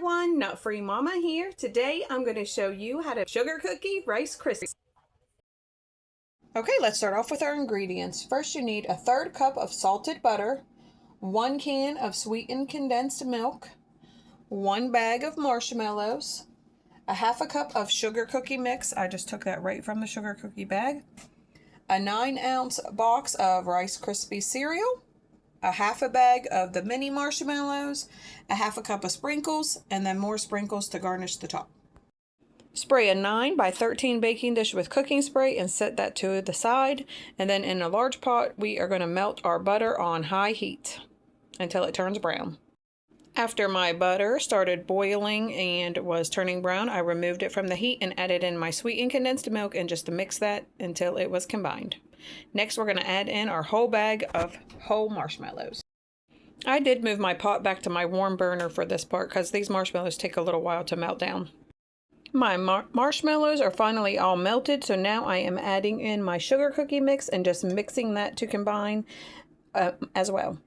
everyone, Nut Free Mama here. Today I'm going to show you how to sugar cookie Rice Krispies. Okay, let's start off with our ingredients. First you need a 1/3 cup of salted butter, 1 can of sweetened condensed milk, 1 bag of marshmallows, a 1/2 cup of sugar cookie mix. I just took that right from the sugar cookie bag. A 9-ounce box of Rice Krispie cereal, a 1/2 bag of the mini marshmallows, a 1/2 cup of sprinkles, and then more sprinkles to garnish the top. Spray a 9 by 13 baking dish with cooking spray and set that to the side. And then in a large pot, we are going to melt our butter on high heat until it turns brown. After my butter started boiling and was turning brown, I removed it from the heat and added in my sweetened condensed milk and just mix that until it was combined. Next, we're going to add in our whole bag of whole marshmallows. I did move my pot back to my warm burner for this part because these marshmallows take a little while to melt down. My marshmallows are finally all melted, so now I am adding in my sugar cookie mix and just mixing that to combine as well.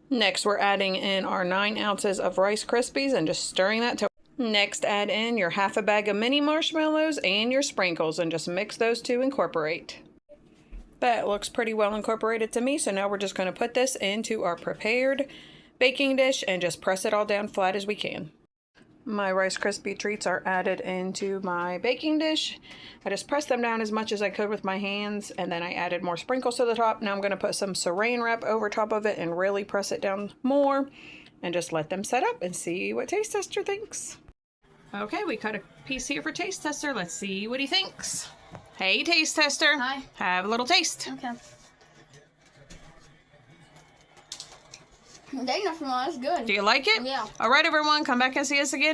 Next, we're adding in our 9 ounces of Rice Krispies and just stirring that to. Next, add in your 1/2 bag of mini marshmallows and your sprinkles and just mix those to incorporate. That looks pretty well incorporated to me, so now we're just going to put this into our prepared baking dish and just press it all down flat as we can. My Rice Krispie treats are added into my baking dish. I just pressed them down as much as I could with my hands, and then I added more sprinkles to the top. Now I'm going to put some saran wrap over top of it and really press it down more and just let them set up and see what Taste Tester thinks. Okay, we cut a piece here for Taste Tester. Let's see what he thinks. Hey, Taste Tester. Hi. Have a little taste. Okay. Dang, that's good. Do you like it? Yeah. All right, everyone, come back and see us again.